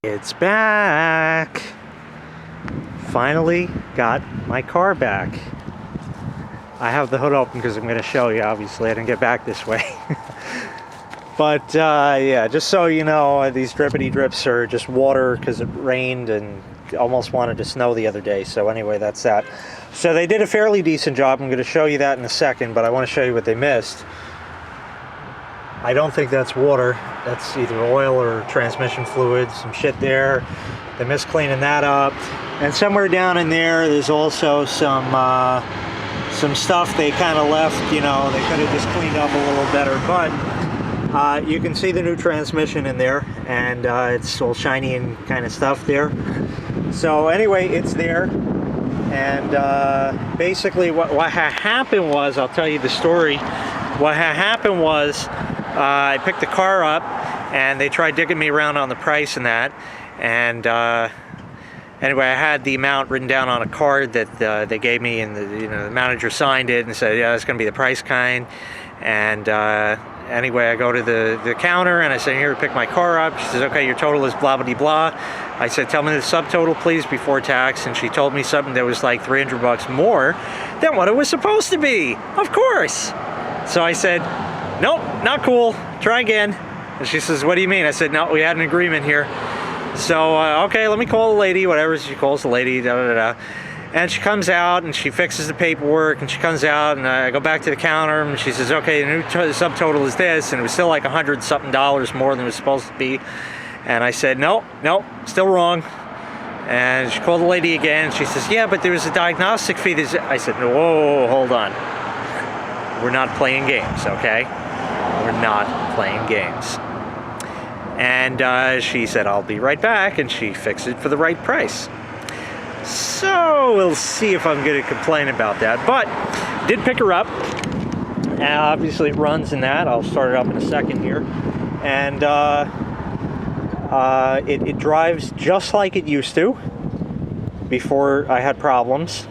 It's back! Finally got my car back. I have the hood open because I'm going to show you, obviously. I didn't get back this way. But yeah, just so you know, these drippity drips are just water because it rained and almost wanted to snow the other day. So anyway, that's that. So they did a fairly decent job. I'm going to show you that in a second, but I want to show you what they missed. I don't think that's water. That's either oil or transmission fluid, some shit there. They missed cleaning that up. And somewhere down in there, there's also some stuff they kind of left, you know, they could have just cleaned up a little better. But you can see the new transmission in there, and it's all shiny and kind of stuff there. So anyway, it's there. And basically what happened was, I'll tell you the story. What happened was, I picked the car up and they tried digging me around on the price and that, and anyway, I had the amount written down on a card that they gave me, and the manager signed it and said, yeah, it's going to be the price kind. And anyway, I go to the counter and I said, here, pick my car up. She says, okay, your total is blah blah blah. I said, tell me the subtotal please before tax, and she told me something that was like $300 more than what it was supposed to be, of course. So I said, nope, not cool, try again. And she says, what do you mean? I said, no, we had an agreement here. So, okay, let me call the lady, whatever. She calls the lady, da da da. And she comes out and she fixes the paperwork, and she comes out, and I go back to the counter and she says, okay, the new subtotal is this, and it was still like $100-something more than it was supposed to be. And I said, nope, still wrong. And she called the lady again, and she says, yeah, but there was a diagnostic fee. I said, no, whoa, hold on. We're not playing games, okay? We're not playing games. And she said, I'll be right back, and she fixed it for the right price. So we'll see if I'm going to complain about that. But did pick her up. Obviously it runs in that. I'll start it up in a second here. And it drives just like it used to before I had problems.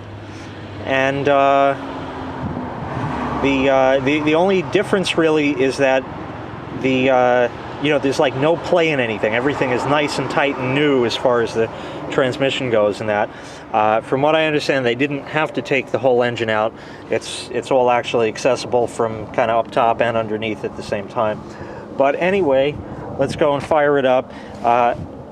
And the only difference really is that there's like no play in anything. Everything is nice and tight and new as far as the transmission goes and that. From what I understand, they didn't have to take the whole engine out. It's all actually accessible from kind of up top and underneath at the same time. But anyway, let's go and fire it up.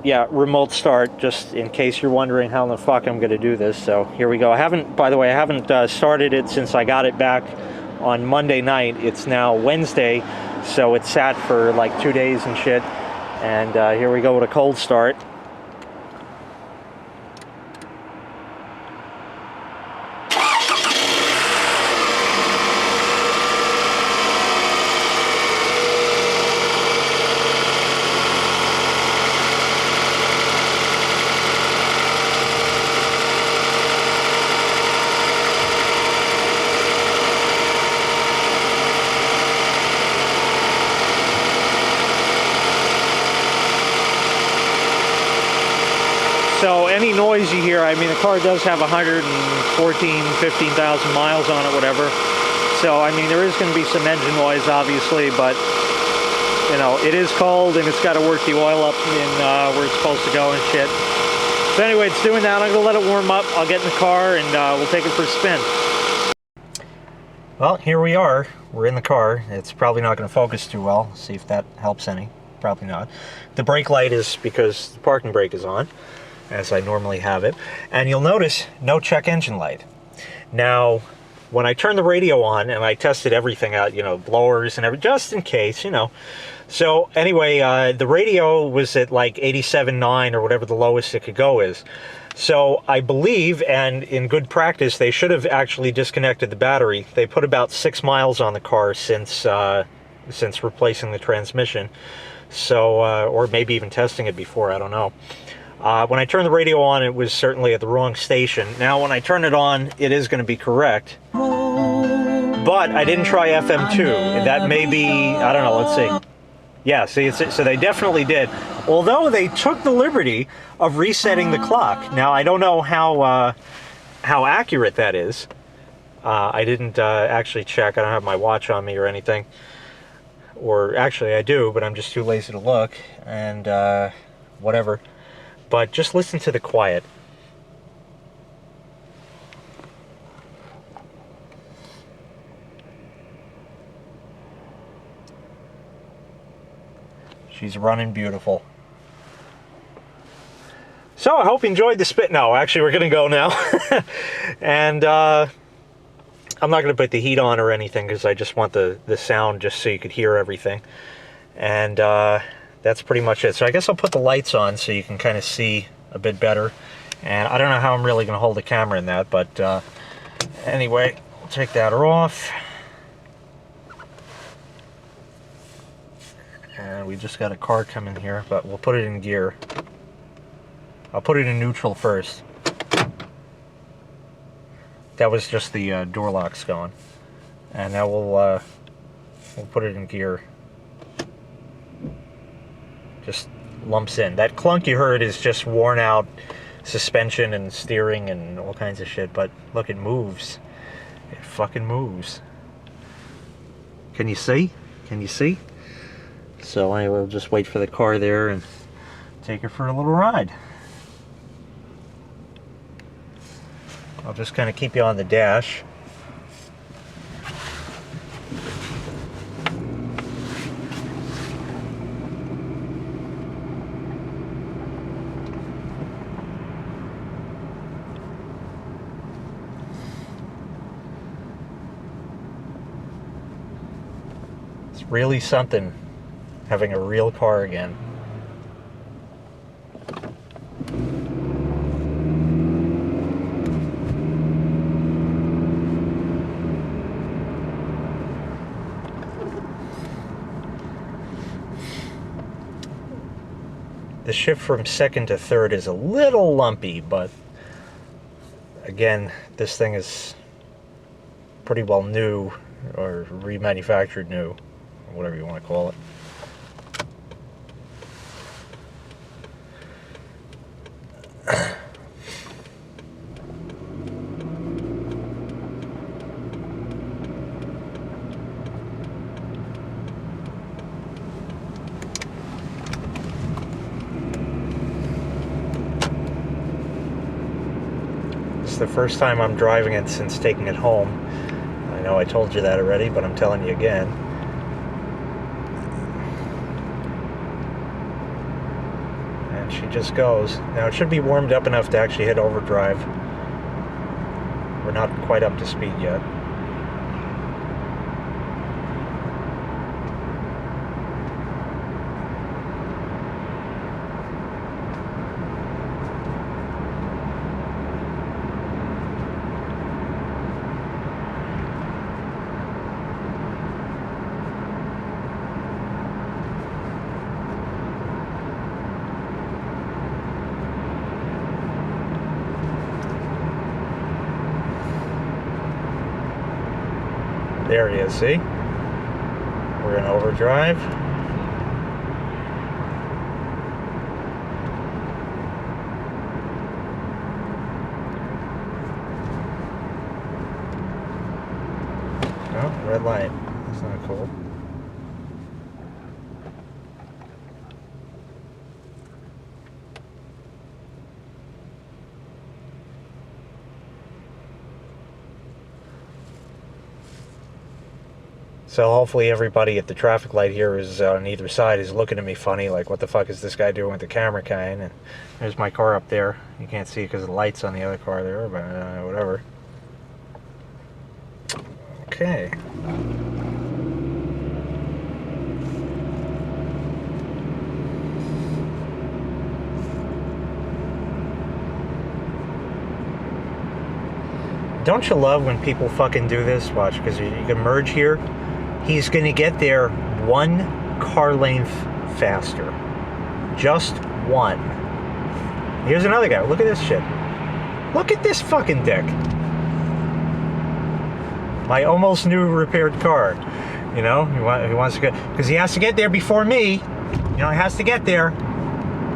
Yeah, remote start, just in case you're wondering how in the fuck I'm going to do this. So here we go. By the way, I haven't started it since I got it back on Monday night. It's now Wednesday, so it sat for like 2 days and shit. And here we go with a cold start. So any noise you hear, I mean, the car does have 115,000 miles on it, whatever. So, I mean, there is going to be some engine noise, obviously, but, you know, it is cold, and it's got to work the oil up in where it's supposed to go and shit. So anyway, it's doing that. I'm going to let it warm up. I'll get in the car, and we'll take it for a spin. Well, here we are. We're in the car. It's probably not going to focus too well. See if that helps any. Probably not. The brake light is because the parking brake is on, as I normally have it. And you'll notice no check engine light. Now, when I turn the radio on and I tested everything out, you know, blowers and everything, just in case, you know. So anyway, the radio was at like 87.9 or whatever the lowest it could go is. So I believe, and in good practice, they should have actually disconnected the battery. They put about 6 miles on the car since replacing the transmission. So, or maybe even testing it before, I don't know. When I turned the radio on, it was certainly at the wrong station. Now, when I turn it on, it is going to be correct. But I didn't try FM2. That may be, I don't know, let's see. Yeah, see, so they definitely did. Although they took the liberty of resetting the clock. Now, I don't know how accurate that is. I didn't actually check. I don't have my watch on me or anything. Or actually I do, but I'm just too lazy to look, and whatever. but just listen to the quiet. She's running beautiful. So I hope you enjoyed the spit. No, actually we're gonna go now. And I'm not gonna put the heat on or anything because I just want the sound just so you could hear everything. And that's pretty much it. So I guess I'll put the lights on so you can kind of see a bit better. And I don't know how I'm really gonna hold the camera in that, but anyway, we'll take that off. And we just got a car coming here, but we'll put it in gear. I'll put it in neutral first. That was just the door locks going. And now we'll put it in gear. Just lumps in. That clunk you heard is just worn out suspension and steering and all kinds of shit, but look, it moves. It fucking moves. Can you see? Can you see? So anyway, we'll just wait for the car there and take her for a little ride. I'll just kind of keep you on the dash. It's really something having a real car again. The shift from second to third is a little lumpy, but again, this thing is pretty well new, or remanufactured new, or whatever you want to call it. It's the first time I'm driving it since taking it home. I know I told you that already, but I'm telling you again. And she just goes. Now it should be warmed up enough to actually hit overdrive. We're not quite up to speed yet. There he is, see? We're in overdrive. Oh, red light. That's not cool. So hopefully everybody at the traffic light here is on either side is looking at me funny, like what the fuck is this guy doing with the camera kind? And there's my car up there. You can't see it because the light's on the other car there, but whatever. Okay. Don't you love when people fucking do this? Watch, because you can merge here. He's going to get there one car length faster. Just one. Here's another guy. Look at this shit. Look at this fucking dick. My almost new repaired car. You know, he wants to get, because he has to get there before me. You know, he has to get there.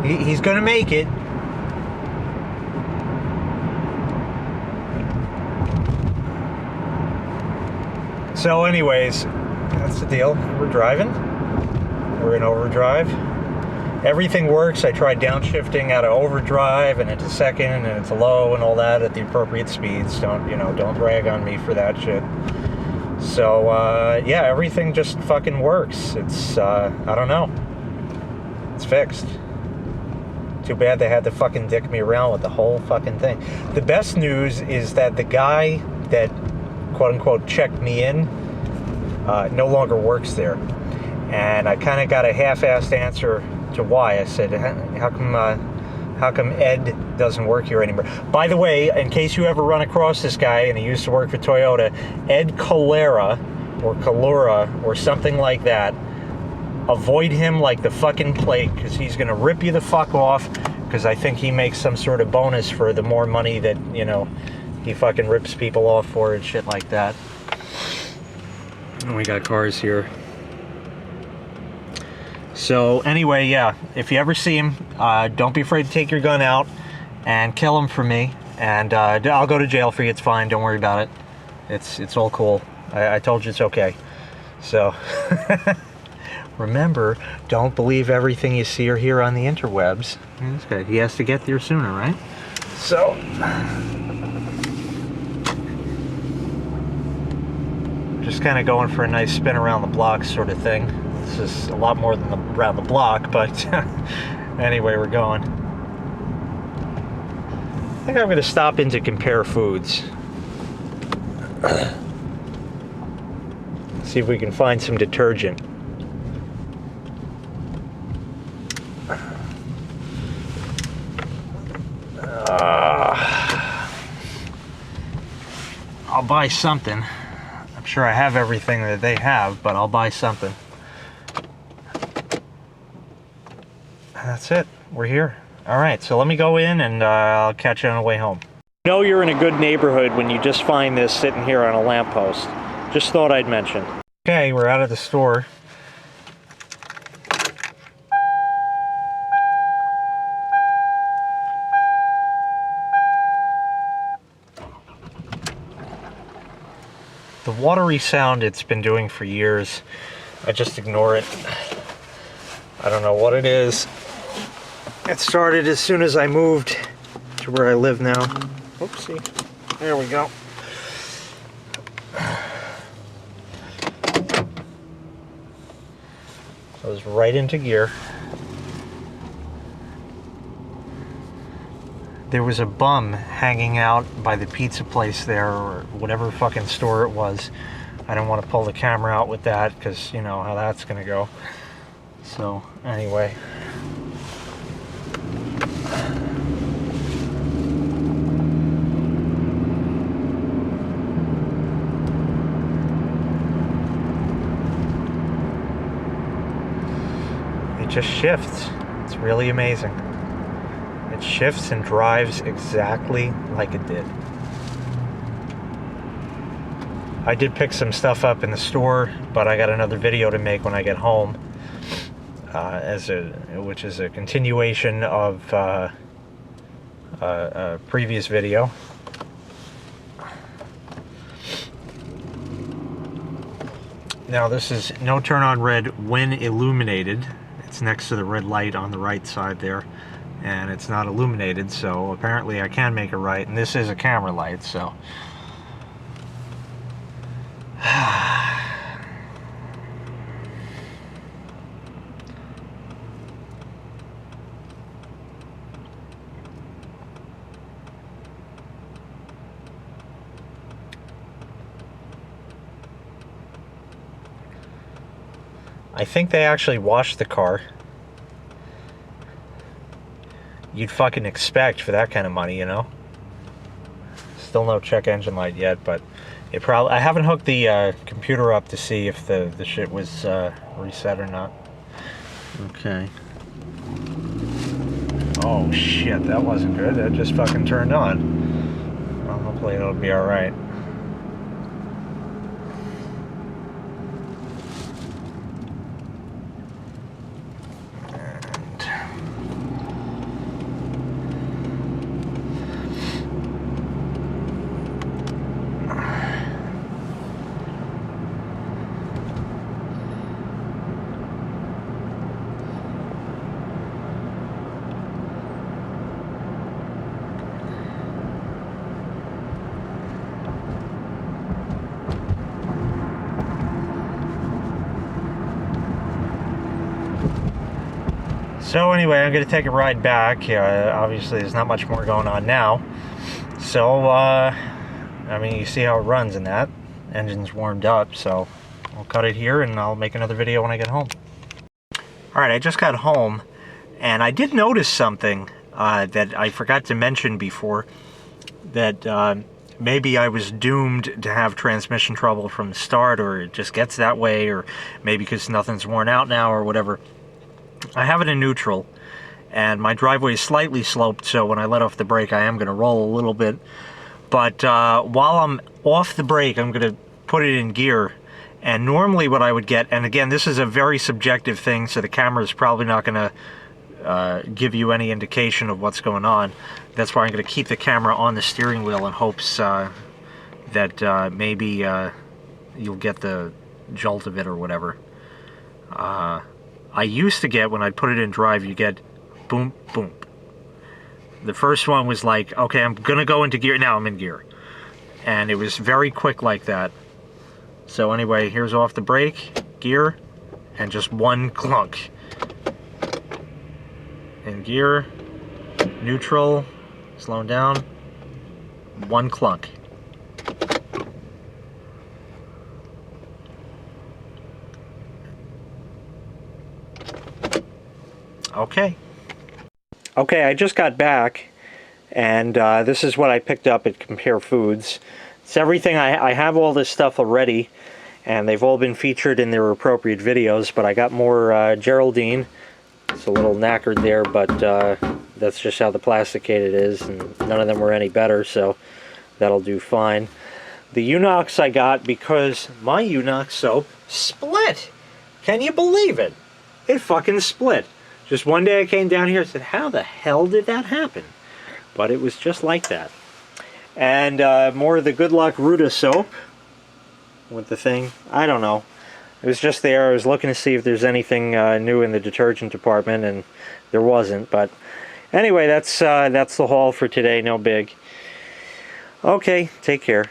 He's going to make it. So anyways, that's the deal. We're driving. We're in overdrive. everything works. I tried downshifting out of overdrive and into second and into low and all that at the appropriate speeds. Don't rag on me for that shit. So, yeah, everything just fucking works. It's, I don't know. It's fixed. Too bad they had to fucking dick me around with the whole fucking thing. The best news is that the guy that, quote-unquote, checked me in no longer works there. And I kind of got a half-assed answer to why. I said, how come Ed doesn't work here anymore? By the way, in case you ever run across this guy, and he used to work for Toyota, Ed Calera, or something like that, avoid him like the fucking plague, because he's going to rip you the fuck off, because I think he makes some sort of bonus for the more money that, he fucking rips people off for and shit like that. And we got cars here. So anyway, yeah, if you ever see him, don't be afraid to take your gun out and kill him for me. And I'll go to jail for you. It's fine. Don't worry about it. It's all cool. I told you it's okay. So remember, don't believe everything you see or hear on the interwebs. Okay, he has to get there sooner, right? So just kind of going for a nice spin around the block sort of thing. This is a lot more than around the block, but anyway, we're going. I think I'm going to stop in to compare foods. See if we can find some detergent. I'll buy something. I'm sure I have everything that they have, but I'll buy something. That's it. We're here. All right, so let me go in and I'll catch you on the way home. You know you're in a good neighborhood when you just find this sitting here on a lamppost. Just thought I'd mention. Okay, we're out of the store. The watery sound it's been doing for years, I just ignore it. I don't know what it is. It started as soon as I moved to where I live now. Oopsie. There we go. I was right into gear. There was a bum hanging out by the pizza place there, or whatever fucking store it was. I don't want to pull the camera out with that, because you know how that's going to go. So, anyway. It just shifts. It's really amazing. It shifts and drives exactly like it did. I did pick some stuff up in the store, but I got another video to make when I get home, which is a continuation of a previous video. Now this is no turn on red when illuminated. It's next to the red light on the right side there, and it's not illuminated, so apparently I can make a right, and this is a camera light, so I think they actually washed the car. You'd fucking expect for that kind of money, you know? Still no check engine light yet, but it probably... I haven't hooked the computer up to see if the shit was reset or not. Okay. Oh shit, that wasn't good. That just fucking turned on. Well, hopefully it'll be alright. So anyway, I'm going to take a ride back. Obviously, there's not much more going on now. So, I mean, you see how it runs in that. Engine's warmed up, so I'll cut it here and I'll make another video when I get home. Alright, I just got home, and I did notice something that I forgot to mention before, that maybe I was doomed to have transmission trouble from the start, or it just gets that way, or maybe because nothing's worn out now or whatever. I have it in neutral, and my driveway is slightly sloped, so when I let off the brake I am going to roll a little bit. But while I'm off the brake, I'm going to put it in gear. And normally what I would get, and again, this is a very subjective thing, so the camera is probably not going to give you any indication of what's going on. That's why I'm going to keep the camera on the steering wheel in hopes that maybe you'll get the jolt of it or whatever. I used to get, when I put it in drive, you get boom, boom. The first one was like, okay, I'm going to go into gear. Now I'm in gear. And it was very quick like that. So anyway, here's off the brake, gear, and just one clunk. In gear, neutral, slowing down, one clunk. Okay. Okay, I just got back, and this is what I picked up at Compare Foods. It's everything. I have all this stuff already, and they've all been featured in their appropriate videos, but I got more Geraldine. It's a little knackered there, but that's just how the plasticated is, and none of them were any better, so that'll do fine. The Unox I got because my Unox soap split. Can you believe it? It fucking split. Just one day I came down here and said, how the hell did that happen? But it was just like that. And more of the Good Luck Ruta soap with the thing. I don't know. It was just there. I was looking to see if there's anything new in the detergent department, and there wasn't. But anyway, that's the haul for today. No big. Okay, take care.